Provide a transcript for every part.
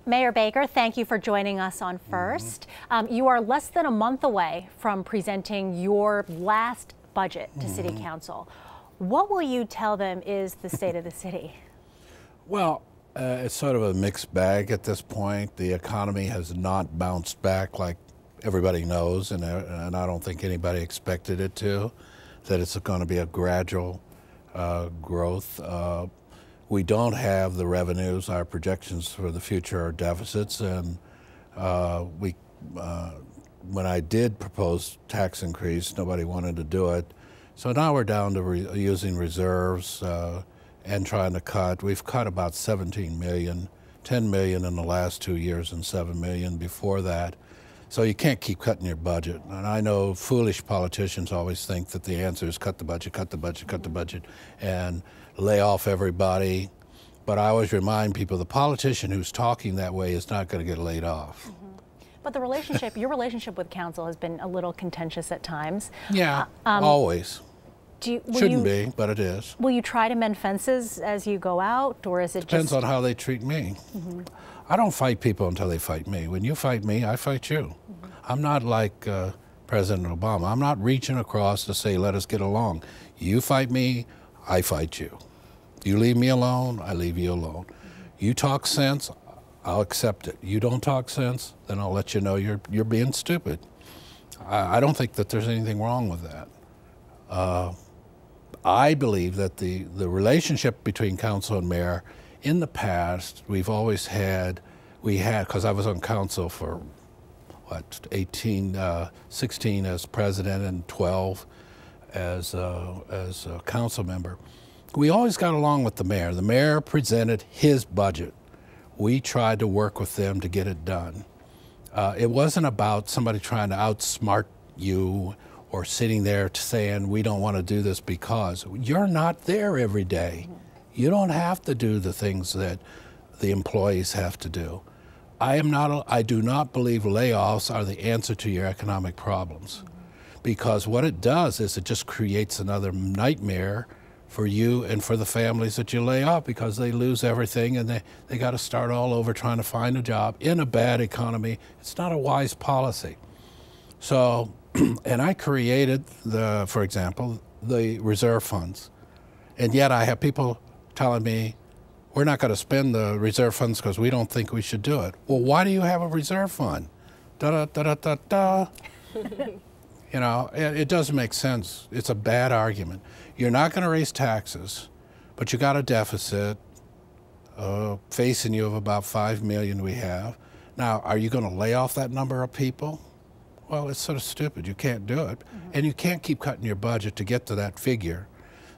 Mayor Baker, thank you for joining us on First. You are less than a month away from presenting your last budget to City Council. What will you tell them is the state of the city? Well, it's sort of a mixed bag at this point. The economy has not bounced back like everybody knows, and I don't think anybody expected it to, that it's going to be a gradual growth. We don't have the revenues. Our projections for the future are deficits, and when I did propose tax increase, nobody wanted to do it. So now we're down to using reserves and trying to cut. We've cut about 17 million, 10 million in the last 2 years and 7 million before that. So you can't keep cutting your budget. And I know foolish politicians always think that the answer is cut the budget, cut the budget, cut the budget, and lay off everybody. But I always remind people the politician who's talking that way is not going to get laid off. But the relationship, your relationship with council has been a little contentious at times. Yeah, always. Shouldn't be, but it is. Will you try to mend fences as you go out, or is it Depends on how they treat me. I don't fight people until they fight me. When you fight me, I fight you. I'm not like President Obama. I'm not reaching across to say, let us get along. You fight me, I fight you. You leave me alone, I leave you alone. You talk sense, I'll accept it. You don't talk sense, then I'll let you know you're being stupid. I don't think that there's anything wrong with that. I believe that the relationship between council and mayor, in the past, we've always had, because I was on council for, what, 16 as president and 12 as a council member. We always got along with the mayor. The mayor presented his budget. We tried to work with them to get it done. It wasn't about somebody trying to outsmart you or sitting there saying, we don't want to do this because you're not there every day. You don't have to do the things that the employees have to do. I do not believe layoffs are the answer to your economic problems, because what it does is it just creates another nightmare for you and for the families that you lay off, because they lose everything and they got to start all over trying to find a job in a bad economy. It's not a wise policy. So, and I created for example, the reserve funds. And yet I have people telling me, we're not going to spend the reserve funds because we don't think we should do it. Well, why do you have a reserve fund? Da-da-da-da-da-da. You know, it doesn't make sense. It's a bad argument. You're not going to raise taxes, but you got a deficit facing you of about 5 million we have. Now, are you going to lay off that number of people? Well, it's sort of stupid. You can't do it. And you can't keep cutting your budget to get to that figure.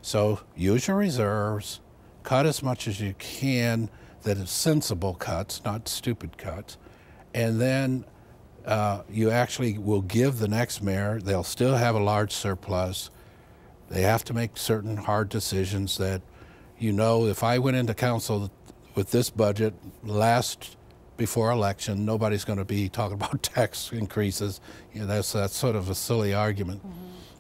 So use your reserves, cut as much as you can that is sensible cuts, not stupid cuts, and then you actually will give the next mayor, they'll still have a large surplus. They have to make certain hard decisions that, you know, if I went into council with this budget before election, nobody's going to be talking about tax increases. You know, that's sort of a silly argument.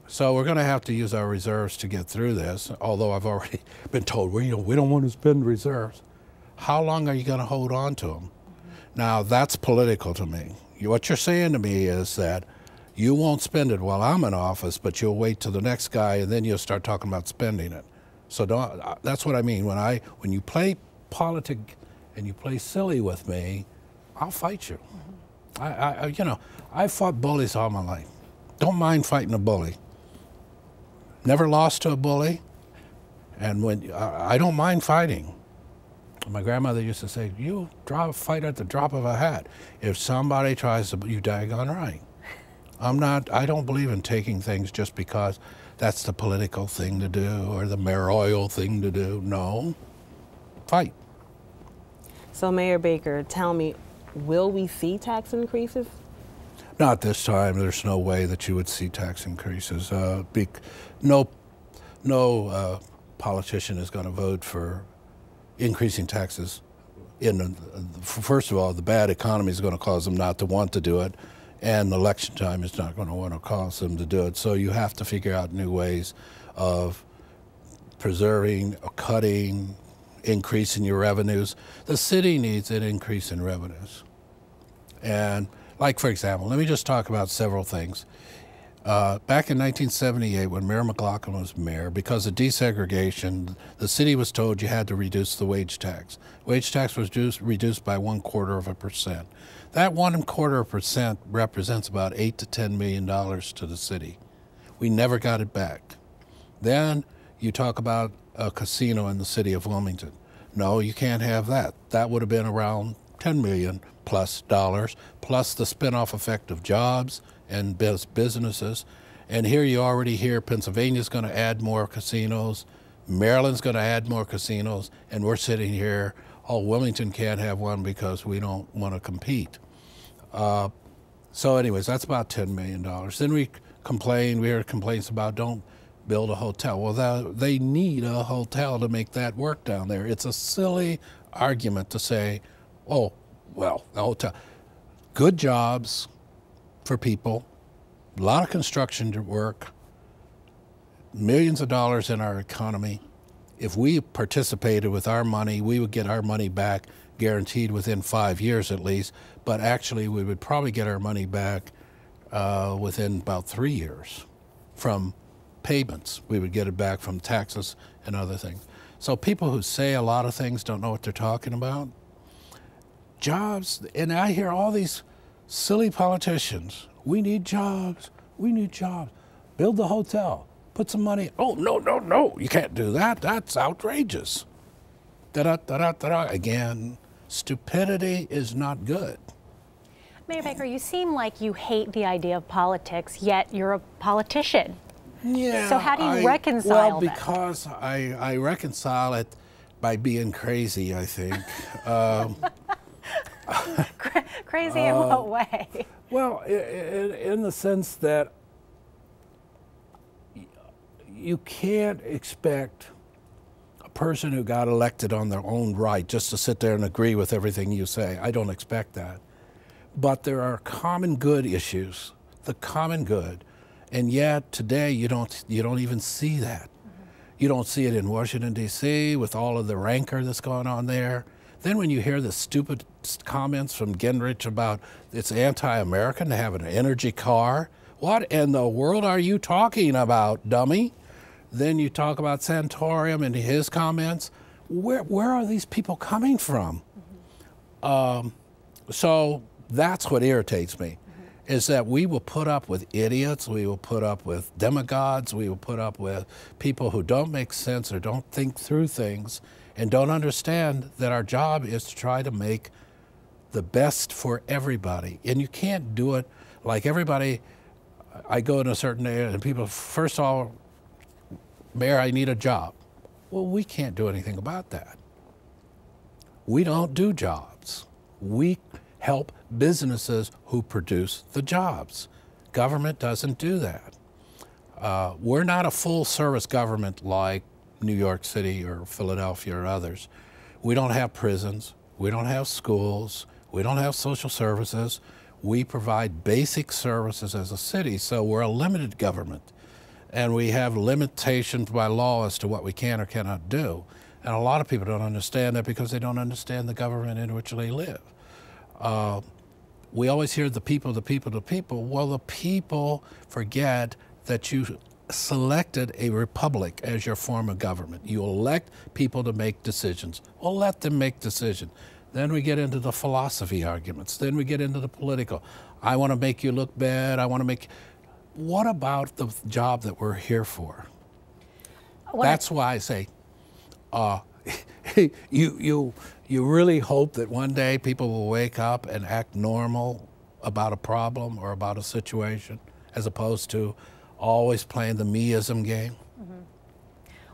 So we're going to have to use our reserves to get through this, although I've already been told, we don't want to spend reserves. How long are you going to hold on to them? Now, that's political to me. What you're saying to me is that you won't spend it while I'm in office, but you'll wait till the next guy, and then you'll start talking about spending it. So that's what I mean. When you play politics and you play silly with me, I'll fight you. You know, I've fought bullies all my life. Don't mind fighting a bully. Never lost to a bully, and I don't mind fighting. My grandmother used to say, you fight at the drop of a hat. If somebody tries to, you daggone right. I don't believe in taking things just because that's the political thing to do or the mayoral thing to do. No, fight. So Mayor Baker, tell me, will we see tax increases? Not this time. There's no way that you would see tax increases. No politician is going to vote for increasing taxes. First of all, the bad economy is going to cause them not to want to do it, and election time is not going to want to cause them to do it. So you have to figure out new ways of preserving, cutting, increase in your revenues. The city needs an increase in revenues. And like, for example, let me just talk about several things. Back in 1978, when Mayor McLaughlin was mayor, because of desegregation, the city was told you had to reduce the wage tax. Wage tax was reduced by 1/4%. That 1/4% represents about $8 to $10 million to the city. We never got it back. Then you talk about a casino in the city of Wilmington. No, you can't have that. That would have been around $10 million plus dollars, plus the spin-off effect of jobs and businesses. And here you already hear Pennsylvania's going to add more casinos, Maryland's going to add more casinos, and we're sitting here, oh, Wilmington can't have one because we don't want to compete. So anyways, that's about $10 million. Then we heard complaints about don't build a hotel. Well, they need a hotel to make that work down there. It's a silly argument to say, oh, well, the hotel. Good jobs for people, a lot of construction work, millions of dollars in our economy. If we participated with our money, we would get our money back guaranteed within 5 years at least, but actually we would probably get our money back within about 3 years from payments. We would get it back from taxes and other things. So people who say a lot of things don't know what they're talking about. Jobs, and I hear all these silly politicians, we need jobs, we need jobs. Build the hotel, put some money. Oh, no, you can't do that. That's outrageous. Da-da-da-da-da-da. Again, stupidity is not good. Mayor Baker, you seem like you hate the idea of politics, yet you're a politician. Yeah. So how do you reconcile that? Well, because I reconcile it by being crazy, I think. Crazy in what way? Well, in the sense that you can't expect a person who got elected on their own right just to sit there and agree with everything you say. I don't expect that. But there are common good issues, the common good, and yet today you don't even see that. You don't see it in Washington, D.C. with all of the rancor that's going on there. Then when you hear the stupid comments from Gingrich about it's anti-American to have an energy car, what in the world are you talking about, dummy? Then you talk about Santorum and his comments. Where are these people coming from? So that's what irritates me, is that we will put up with idiots, we will put up with demagogues, we will put up with people who don't make sense or don't think through things and don't understand that our job is to try to make the best for everybody. And you can't do it like everybody. I go in a certain area and people, first of all, Mayor, I need a job. Well, we can't do anything about that. We don't do jobs. We help businesses who produce the jobs. Government doesn't do that. We're not a full service government like New York City or Philadelphia or others. We don't have prisons, we don't have schools, we don't have social services. We provide basic services as a city, so we're a limited government. And we have limitations by law as to what we can or cannot do. And a lot of people don't understand that because they don't understand the government in which they live. We always hear the people, the people, the people. Well, the people forget that you selected a republic as your form of government. You elect people to make decisions. Well, let them make decisions. Then we get into the philosophy arguments. Then we get into the political. I want to make you look bad. I want to make... What about the job that we're here for? That's why I say, you really hope that one day people will wake up and act normal about a problem or about a situation, as opposed to always playing the meism game?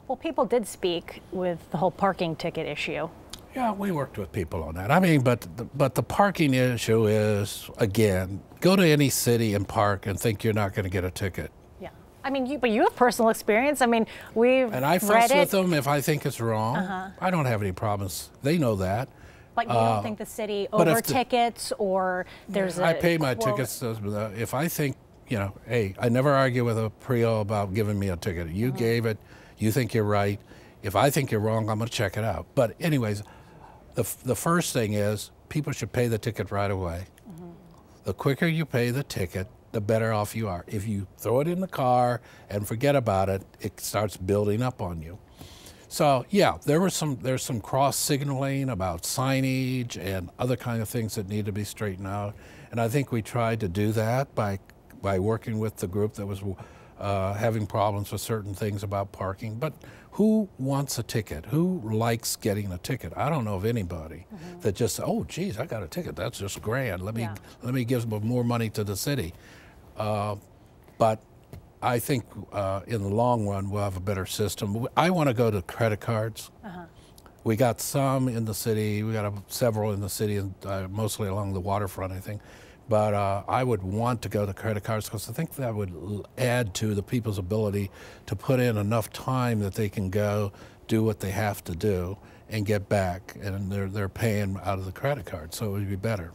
Well, people did speak with the whole parking ticket issue. Yeah, we worked with people on that. I mean, but the parking issue is, again, go to any city and park and think you're not going to get a ticket. Yeah, I mean, but you have personal experience. I mean, and I fuss with them if I think it's wrong. I don't have any problems. They know that. But you don't think the city over tickets or there's I pay my tickets if I think, you know, hey, I never argue with a PREO about giving me a ticket. You gave it. You think you're right. If I think you're wrong, I'm going to check it out. But anyways, the first thing is people should pay the ticket right away. The quicker you pay the ticket, the better off you are. If you throw it in the car and forget about it, it starts building up on you. So yeah, there's some cross signaling about signage and other kind of things that need to be straightened out. And I think we tried to do that by working with the group that was having problems with certain things about parking. But who wants a ticket? Who likes getting a ticket? I don't know of anybody that just, oh, geez, I got a ticket. That's just grand. Let me give more money to the city. But I think in the long run we'll have a better system. I want to go to credit cards. We got some in the city. We got several in the city, mostly along the waterfront, I think. But I would want to go to credit cards because I think that would add to the people's ability to put in enough time that they can go do what they have to do and get back, and they're paying out of the credit card, so it would be better.